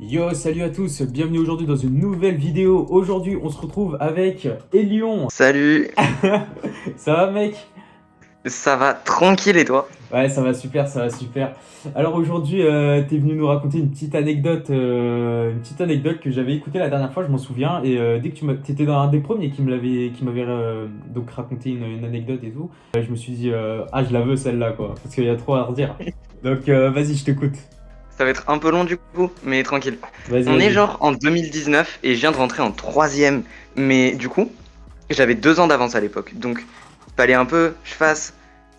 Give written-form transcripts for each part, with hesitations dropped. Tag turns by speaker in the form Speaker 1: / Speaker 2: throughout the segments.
Speaker 1: Yo, salut à tous, bienvenue aujourd'hui dans une nouvelle vidéo. Aujourd'hui, on se retrouve avec Elion.
Speaker 2: Salut,
Speaker 1: Ça va, mec?
Speaker 2: ça va tranquille et toi?
Speaker 1: Ouais, ça va super, ça va super. Alors aujourd'hui, t'es venu nous raconter une petite anecdote que j'avais écoutée la dernière fois, je m'en souviens. Et dès que t'étais dans un des premiers qui m'avait donc raconté une anecdote et tout, je me suis dit, ah, je la veux celle-là, quoi, parce qu'il y a trop à redire. Donc vas-y, je t'écoute.
Speaker 2: Ça va être un peu long du coup, mais tranquille.
Speaker 1: Vas-y,
Speaker 2: On est
Speaker 1: vas-y.
Speaker 2: genre en 2019 et je viens de rentrer en troisième, mais du coup, j'avais 2 ans d'avance à l'époque, donc fallait un peu que je fasse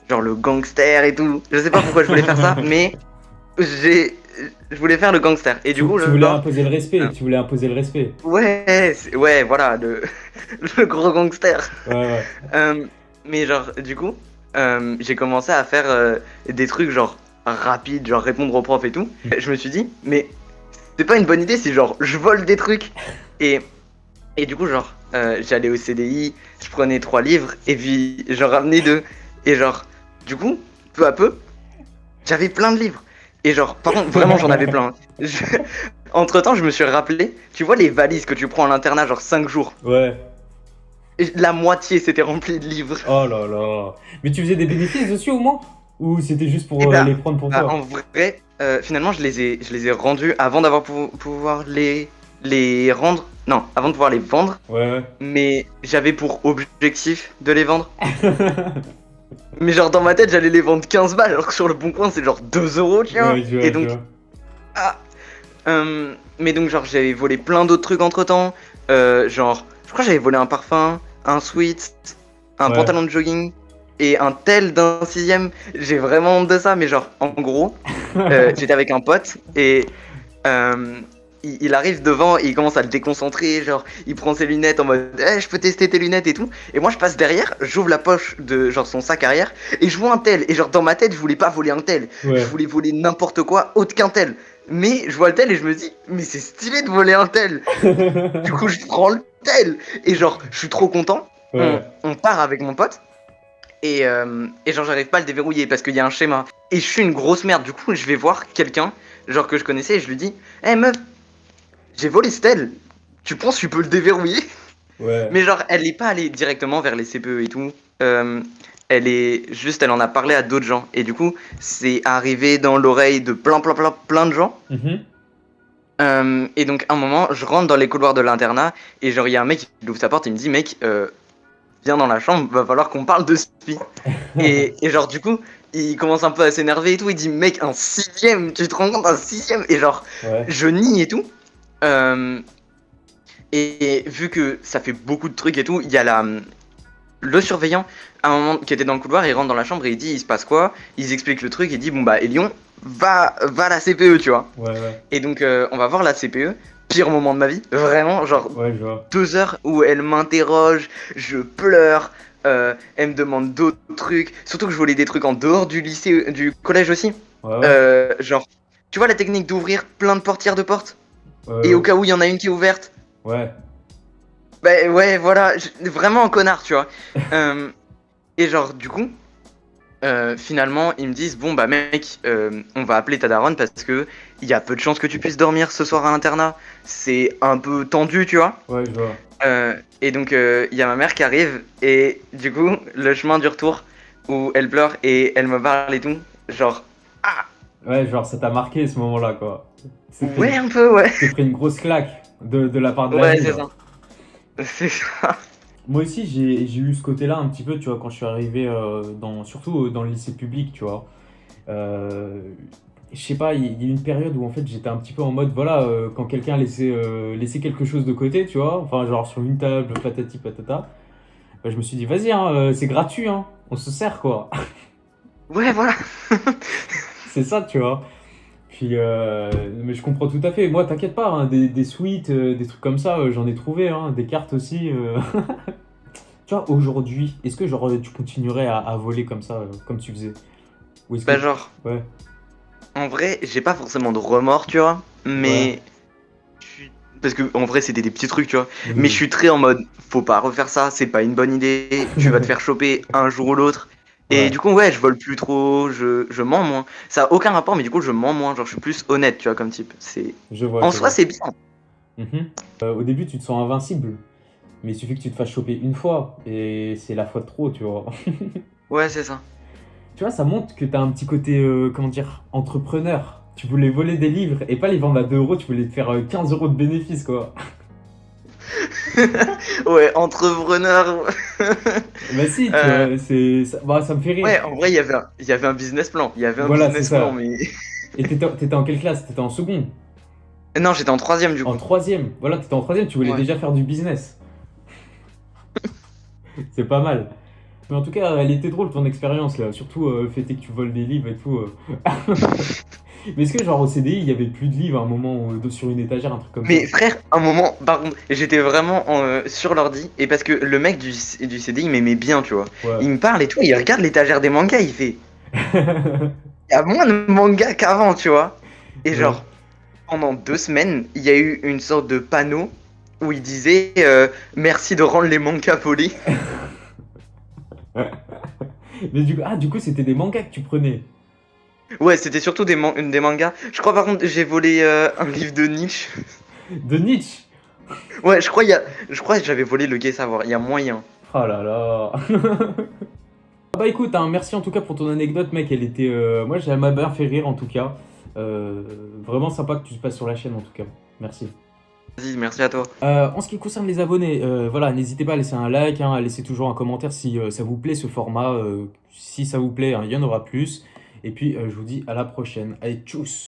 Speaker 2: genre le gangster et tout. Je sais pas pourquoi je voulais faire ça, mais j'ai, je voulais faire le gangster. Et du coup,
Speaker 1: Tu voulais
Speaker 2: genre,
Speaker 1: imposer le respect,
Speaker 2: euh,
Speaker 1: tu voulais imposer le respect.
Speaker 2: ouais, ouais, voilà, le gros gangster.
Speaker 1: Ouais, ouais.
Speaker 2: Euh, mais genre, du coup, j'ai commencé à faire des trucs genre rapides, genre répondre aux profs et tout. Je me suis dit, mais c'est pas une bonne idée si genre je vole des trucs. Et, et du coup, genre, j'allais au CDI, je prenais 3 livres et puis j'en ramenais 2. Et genre, du coup, peu à peu, j'avais plein de livres. Et genre, par contre, vraiment, j'en avais plein. Je- Entre-temps, je me suis rappelé, tu vois les valises que tu prends à l'internat, genre 5 jours.
Speaker 1: Ouais.
Speaker 2: Et la moitié s'était remplie de livres.
Speaker 1: Oh là là. Mais tu faisais des bénéfices dessus au moins? Ou c'était juste
Speaker 2: Et
Speaker 1: pour
Speaker 2: bah,
Speaker 1: les prendre pour
Speaker 2: en
Speaker 1: toi?
Speaker 2: vrai, finalement, je les ai rendus avant d'avoir pouvoir les rendre. Non, avant de pouvoir les vendre.
Speaker 1: Ouais,
Speaker 2: Mais j'avais pour objectif de les vendre.
Speaker 1: ouais.
Speaker 2: Mais genre, dans ma tête, j'allais les vendre 15 balles, alors que sur le bon coin, c'est genre 2 euros, tu vois.
Speaker 1: Ouais, je
Speaker 2: Et
Speaker 1: vois, je
Speaker 2: donc,
Speaker 1: vois.
Speaker 2: ah. Mais donc, genre, j'avais volé plein d'autres trucs entre temps. Genre, je crois que j'avais volé un parfum, un sweat, un
Speaker 1: Ouais.
Speaker 2: pantalon de jogging et un tel d'un sixième. J'ai vraiment honte de ça, mais genre, en gros. J'étais avec un pote et euh, il arrive devant et il commence à le déconcentrer, genre il prend ses lunettes en mode je peux tester tes lunettes et tout. Et moi je passe derrière, j'ouvre la poche de genre son sac arrière et je vois un tel. Et genre dans ma tête je voulais pas voler un tel, je
Speaker 1: Ouais.
Speaker 2: voulais voler n'importe quoi autre qu'un tel. Mais je vois le tel et je me dis mais c'est stylé de voler un tel. Du coup je prends le tel et genre je suis trop content.
Speaker 1: Ouais.
Speaker 2: On part avec mon pote et genre j'arrive pas à le déverrouiller parce qu'il y a un schéma. Et je suis une grosse merde. Du coup je vais voir quelqu'un, genre que je connaissais, et je lui dis hé meuf, j'ai volé Stell. Tu penses que tu peux le déverrouiller?
Speaker 1: Ouais.
Speaker 2: Mais genre elle est pas allée directement vers les CPE et tout. Elle en a parlé à d'autres gens. Et du coup c'est arrivé dans l'oreille de plein de gens.
Speaker 1: Mhm.
Speaker 2: Et donc à un moment je rentre dans les couloirs de l'internat et genre il y a un mec qui ouvre sa porte et il me dit mec viens dans la chambre, va falloir qu'on parle de spi. Et genre, du coup, il commence un peu à s'énerver et tout. Il dit, mec, un sixième, tu te rends compte, un sixième? Et genre,
Speaker 1: Ouais.
Speaker 2: je nie et tout. Euh, et vu que ça fait beaucoup de trucs et tout, il y a le surveillant, à un moment, qui était dans le couloir, il rentre dans la chambre et il dit, il se passe quoi? Ils expliquent le truc, il dit, bon bah, Elion, va à la CPE, tu vois.
Speaker 1: Ouais, ouais.
Speaker 2: Et donc, on va voir la CPE. Pire moment de ma vie, vraiment, genre
Speaker 1: Ouais, je vois.
Speaker 2: 2 heures où elle m'interroge, je pleure, elle me demande d'autres trucs. Surtout que je volais des trucs en dehors du lycée, du collège aussi.
Speaker 1: Ouais, ouais.
Speaker 2: Genre, tu vois la technique d'ouvrir plein de portières de portes et au
Speaker 1: Ouais.
Speaker 2: cas où il y en a une qui est ouverte.
Speaker 1: Ouais.
Speaker 2: Bah ouais, voilà, vraiment un connard, tu vois. Euh, et genre, du coup, finalement, ils me disent bon bah mec, on va appeler ta daronne parce que il y a peu de chances que tu puisses dormir ce soir à l'internat. C'est un peu tendu, tu vois.
Speaker 1: Ouais, je vois.
Speaker 2: Et donc, il y a ma mère qui arrive, et du coup, le chemin du retour, où elle pleure et elle me parle et tout, genre, ah,
Speaker 1: Ouais, genre, ça t'a marqué ce moment-là, quoi.
Speaker 2: ouais, un peu, ouais.
Speaker 1: T'es pris une grosse claque de la part de la
Speaker 2: Ouais,
Speaker 1: vie,
Speaker 2: c'est
Speaker 1: là.
Speaker 2: ça. C'est ça.
Speaker 1: Moi aussi, j'ai eu ce côté-là un petit peu, tu vois, quand je suis arrivé surtout dans le lycée public, tu vois. Euh, je sais pas, il y a eu une période où en fait j'étais un petit peu en mode, voilà, quand quelqu'un laissait quelque chose de côté, tu vois, enfin, genre sur une table, patati patata, bah, je me suis dit, vas-y, hein, c'est gratuit, hein, on se sert, quoi.
Speaker 2: Ouais, voilà.
Speaker 1: C'est ça, tu vois. Puis, mais je comprends tout à fait. Moi, t'inquiète pas, hein, des suites, des trucs comme ça, j'en ai trouvé, hein, des cartes aussi. Tu vois, aujourd'hui, est-ce que genre, tu continuerais à voler comme ça, comme tu faisais? Ou est-ce que.
Speaker 2: Bah, genre,
Speaker 1: Ouais,
Speaker 2: en vrai, j'ai pas forcément de remords, tu vois,
Speaker 1: ouais,
Speaker 2: mais parce que en vrai, c'était des petits trucs, tu vois, mais je
Speaker 1: oui.
Speaker 2: suis très en mode, faut pas refaire ça, c'est pas une bonne idée, tu vas te faire choper un jour ou l'autre, Et
Speaker 1: Ouais,
Speaker 2: du coup, ouais, je vole plus trop, je mens moins. Ça a aucun rapport, mais du coup, je mens moins. Genre, je suis plus honnête, tu vois, comme type. C'est...
Speaker 1: je vois,
Speaker 2: En
Speaker 1: je
Speaker 2: soi,
Speaker 1: vois.
Speaker 2: c'est bien.
Speaker 1: Mhm. Au début, tu te sens invincible, mais il suffit que tu te fasses choper une fois, et c'est la fois de trop, tu vois.
Speaker 2: Ouais, c'est ça.
Speaker 1: Tu vois, ça montre que t'as un petit côté, comment dire, entrepreneur. Tu voulais voler des livres et pas les vendre à 2 euros, tu voulais te faire 15 euros de bénéfice, quoi.
Speaker 2: Ouais, entrepreneur.
Speaker 1: Bah si, tu
Speaker 2: Euh,
Speaker 1: vois, bah, ça me fait rire.
Speaker 2: ouais, en vrai, il y avait un business plan. Il y avait un
Speaker 1: Voilà, c'est
Speaker 2: business plan,
Speaker 1: ça.
Speaker 2: mais.
Speaker 1: Et t'étais en quelle classe? T'étais en seconde?
Speaker 2: Non, j'étais en troisième, du
Speaker 1: En
Speaker 2: coup.
Speaker 1: troisième? Voilà, t'étais en troisième, tu voulais
Speaker 2: Ouais.
Speaker 1: déjà faire du business. C'est pas mal. Mais en tout cas, elle était drôle ton expérience là, surtout le fait est que tu voles des livres et tout. Mais est-ce que genre au CDI, il y avait plus de livres à un moment sur une étagère, un truc comme ça?
Speaker 2: Mais frère, un moment, par contre, j'étais vraiment sur l'ordi, et parce que le mec du CDI il m'aimait bien, tu vois.
Speaker 1: Ouais.
Speaker 2: Il me parle et tout, il regarde l'étagère des mangas, il fait. Il y a moins de mangas qu'avant, tu vois. Et
Speaker 1: Ouais.
Speaker 2: genre, pendant 2 semaines, il y a eu une sorte de panneau où il disait merci de rendre les mangas volés.
Speaker 1: Mais du coup, c'était des mangas que tu prenais.
Speaker 2: Ouais, c'était surtout des mangas. Je crois par contre, j'ai volé un livre de Nietzsche.
Speaker 1: De Nietzsche.
Speaker 2: Ouais, je crois que j'avais volé le Gai Savoir. Il y a moyen.
Speaker 1: Oh là là. Ah bah écoute, hein, merci en tout cas pour ton anecdote, mec. Elle était, moi, elle m'a bien fait rire en tout cas. Euh, Vraiment sympa que tu passes sur la chaîne en tout cas. Merci.
Speaker 2: Vas-y, merci à toi.
Speaker 1: En ce qui concerne les abonnés, voilà, n'hésitez pas à laisser un like, hein, à laisser toujours un commentaire si ça vous plaît ce format. Si ça vous plaît, hein, il y en aura plus. Et puis, je vous dis à la prochaine. Allez, tchuss!